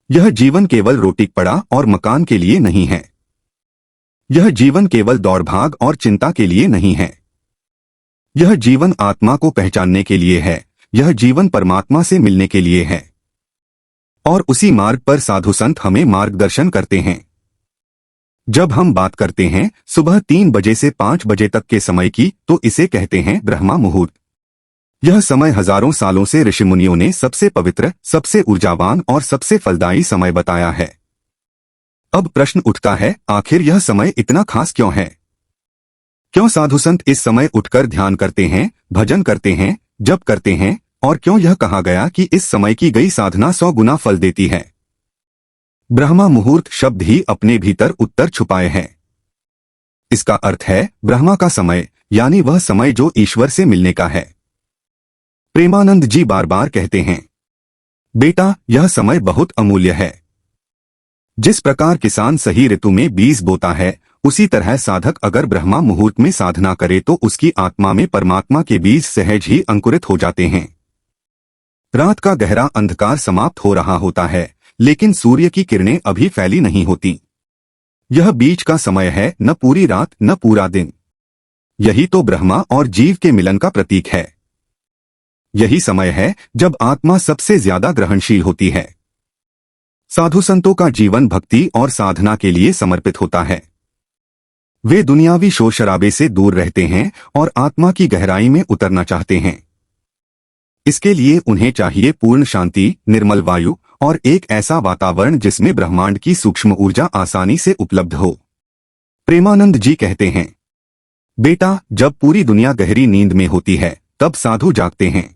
यह जीवन केवल रोटी कपड़ा और मकान के लिए नहीं है। यह जीवन केवल दौड़ भाग और चिंता के लिए नहीं है। यह जीवन आत्मा को पहचानने के लिए है। यह जीवन परमात्मा से मिलने के लिए है। और उसी मार्ग पर साधु संत हमें मार्गदर्शन करते हैं। जब हम बात करते हैं सुबह 3 बजे से 5 बजे तक के समय की, तो इसे कहते हैं ब्रह्मा मुहूर्त। यह समय हजारों सालों से ऋषि मुनियों ने सबसे पवित्र, सबसे ऊर्जावान और सबसे फलदायी समय बताया है। अब प्रश्न उठता है, आखिर यह समय इतना खास क्यों है? क्यों साधु संत इस समय उठकर ध्यान करते हैं, भजन करते हैं, जप करते हैं, और क्यों यह कहा गया कि इस समय की गई साधना 100 गुना फल देती है? ब्रह्मा मुहूर्त शब्द ही अपने भीतर उत्तर छुपाए हैं। इसका अर्थ है ब्रह्मा का समय, यानी वह समय जो ईश्वर से मिलने का है। प्रेमानंद जी बार बार कहते हैं, बेटा यह समय बहुत अमूल्य है। जिस प्रकार किसान सही ऋतु में बीज बोता है, उसी तरह साधक अगर ब्रह्मा मुहूर्त में साधना करे तो उसकी आत्मा में परमात्मा के बीज सहज ही अंकुरित हो जाते हैं। रात का गहरा अंधकार समाप्त हो रहा होता है, लेकिन सूर्य की किरणें अभी फैली नहीं होती। यह बीच का समय है, न पूरी रात न पूरा दिन। यही तो ब्रह्मा और जीव के मिलन का प्रतीक है। यही समय है जब आत्मा सबसे ज्यादा ग्रहणशील होती है। साधु संतों का जीवन भक्ति और साधना के लिए समर्पित होता है। वे दुनियावी शोर शराबे से दूर रहते हैं और आत्मा की गहराई में उतरना चाहते हैं। इसके लिए उन्हें चाहिए पूर्ण शांति, निर्मल वायु और एक ऐसा वातावरण जिसमें ब्रह्मांड की सूक्ष्म ऊर्जा आसानी से उपलब्ध हो। प्रेमानंद जी कहते हैं, बेटा जब पूरी दुनिया गहरी नींद में होती है तब साधु जागते हैं।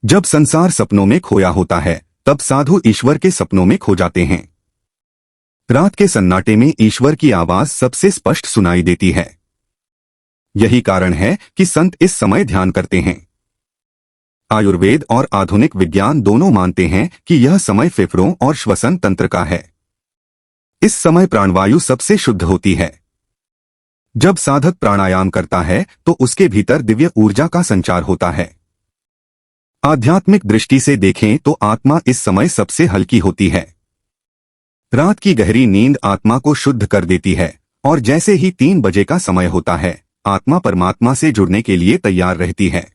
जब संसार सपनों में खोया होता है तब साधु ईश्वर के सपनों में खो जाते हैं। रात के सन्नाटे में ईश्वर की आवाज सबसे स्पष्ट सुनाई देती है। यही कारण है कि संत इस समय ध्यान करते हैं। आयुर्वेद और आधुनिक विज्ञान दोनों मानते हैं कि यह समय फेफड़ों और श्वसन तंत्र का है। इस समय प्राणवायु सबसे शुद्ध होती है। जब साधक प्राणायाम करता है तो उसके भीतर दिव्य ऊर्जा का संचार होता है। आध्यात्मिक दृष्टि से देखें तो आत्मा इस समय सबसे हल्की होती है। रात की गहरी नींद आत्मा को शुद्ध कर देती है और जैसे ही 3 बजे का समय होता है, आत्मा परमात्मा से जुड़ने के लिए तैयार रहती है।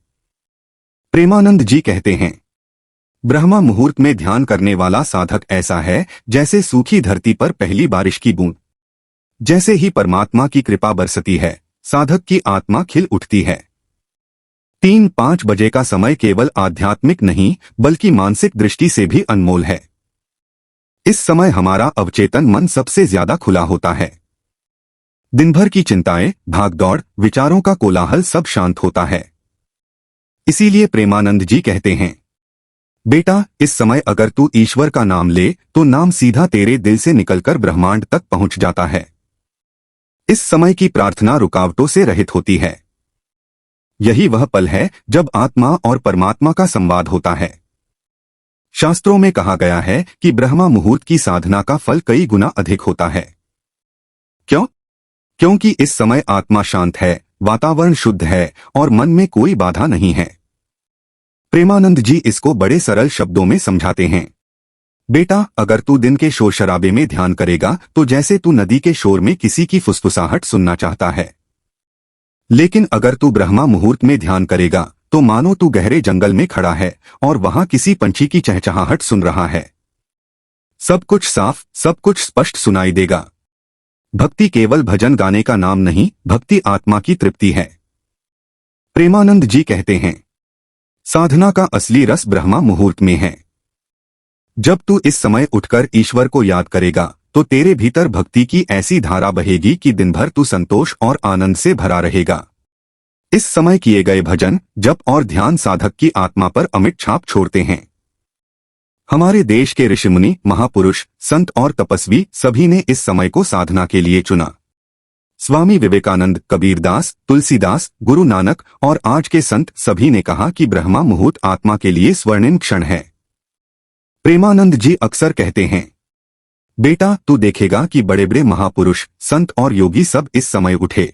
प्रेमानंद जी कहते हैं, ब्रह्मा मुहूर्त में ध्यान करने वाला साधक ऐसा है जैसे सूखी धरती पर पहली बारिश की बूंद। जैसे ही परमात्मा की कृपा बरसती है, साधक की आत्मा खिल उठती है। 3-5 बजे का समय केवल आध्यात्मिक नहीं बल्कि मानसिक दृष्टि से भी अनमोल है। इस समय हमारा अवचेतन मन सबसे ज्यादा खुला होता है। दिन भर की चिंताएं, भागदौड़, विचारों का कोलाहल सब शांत होता है। इसीलिए प्रेमानंद जी कहते हैं, बेटा इस समय अगर तू ईश्वर का नाम ले तो नाम सीधा तेरे दिल से निकलकर ब्रह्मांड तक पहुंच जाता है। इस समय की प्रार्थना रुकावटों से रहित होती है। यही वह पल है जब आत्मा और परमात्मा का संवाद होता है। शास्त्रों में कहा गया है कि ब्रह्मा मुहूर्त की साधना का फल कई गुना अधिक होता है। क्यों? क्योंकि इस समय आत्मा शांत है, वातावरण शुद्ध है और मन में कोई बाधा नहीं है। प्रेमानंद जी इसको बड़े सरल शब्दों में समझाते हैं, बेटा अगर तू दिन के शोर शराबे में ध्यान करेगा तो जैसे तू नदी के शोर में किसी की फुसफुसाहट सुनना चाहता है। लेकिन अगर तू ब्रह्मा मुहूर्त में ध्यान करेगा तो मानो तू गहरे जंगल में खड़ा है और वहां किसी पंछी की चहचहाहट सुन रहा है। सब कुछ साफ, सब कुछ स्पष्ट सुनाई देगा। भक्ति केवल भजन गाने का नाम नहीं, भक्ति आत्मा की तृप्ति है। प्रेमानंद जी कहते हैं, साधना का असली रस ब्रह्मा मुहूर्त में है। जब तू इस समय उठकर ईश्वर को याद करेगा तो तेरे भीतर भक्ति की ऐसी धारा बहेगी कि दिन भर तू संतोष और आनंद से भरा रहेगा। इस समय किए गए भजन, जप और ध्यान साधक की आत्मा पर अमिट छाप छोड़ते हैं। हमारे देश के ऋषि मुनि, महापुरुष, संत और तपस्वी सभी ने इस समय को साधना के लिए चुना। स्वामी विवेकानंद, कबीरदास, तुलसीदास, गुरु नानक और आज के संत सभी ने कहा कि ब्रह्मा मुहूर्त आत्मा के लिए स्वर्णिम क्षण है। प्रेमानंद जी अक्सर कहते हैं, बेटा तू देखेगा कि बड़े बड़े महापुरुष, संत और योगी सब इस समय उठे।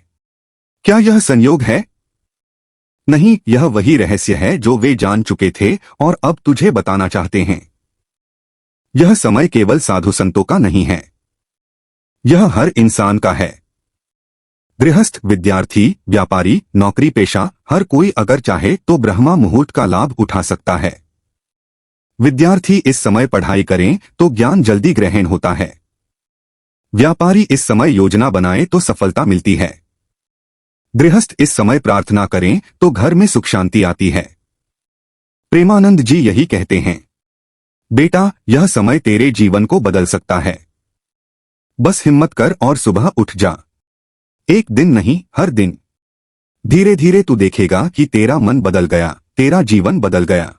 क्या यह संयोग है? नहीं, यह वही रहस्य है जो वे जान चुके थे और अब तुझे बताना चाहते हैं। यह समय केवल साधु संतों का नहीं है, यह हर इंसान का है। गृहस्थ, विद्यार्थी, व्यापारी, नौकरी पेशा, हर कोई अगर चाहे तो ब्रह्मा मुहूर्त का लाभ उठा सकता है। विद्यार्थी इस समय पढ़ाई करें तो ज्ञान जल्दी ग्रहण होता है। व्यापारी इस समय योजना बनाए तो सफलता मिलती है। गृहस्थ इस समय प्रार्थना करें तो घर में सुख शांति आती है। प्रेमानंद जी यही कहते हैं, बेटा यह समय तेरे जीवन को बदल सकता है। बस हिम्मत कर और सुबह उठ जा। एक दिन नहीं, हर दिन। धीरे धीरे तू देखेगा कि तेरा मन बदल गया, तेरा जीवन बदल गया।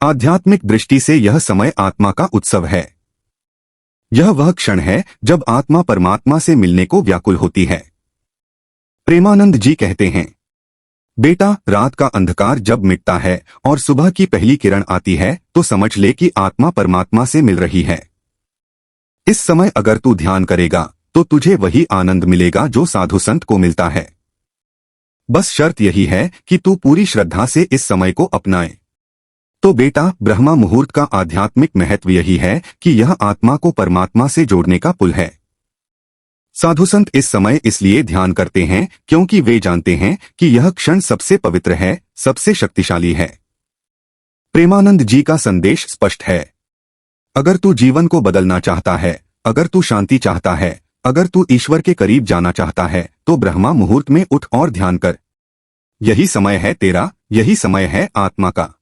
आध्यात्मिक दृष्टि से यह समय आत्मा का उत्सव है। यह वह क्षण है जब आत्मा परमात्मा से मिलने को व्याकुल होती है। प्रेमानंद जी कहते हैं, बेटा रात का अंधकार जब मिटता है और सुबह की पहली किरण आती है तो समझ ले कि आत्मा परमात्मा से मिल रही है। इस समय अगर तू ध्यान करेगा तो तुझे वही आनंद मिलेगा जो साधु संत को मिलता है। बस शर्त यही है कि तू पूरी श्रद्धा से इस समय को अपनाए। तो बेटा ब्रह्मा मुहूर्त का आध्यात्मिक महत्व यही है कि यह आत्मा को परमात्मा से जोड़ने का पुल है। साधु संत इस समय इसलिए ध्यान करते हैं क्योंकि वे जानते हैं कि यह क्षण सबसे पवित्र है, सबसे शक्तिशाली है। प्रेमानंद जी का संदेश स्पष्ट है। अगर तू जीवन को बदलना चाहता है, अगर तू शांति चाहता है, अगर तू ईश्वर के करीब जाना चाहता है तो ब्रह्मा मुहूर्त में उठ और ध्यान कर। यही समय है तेरा, यही समय है आत्मा का।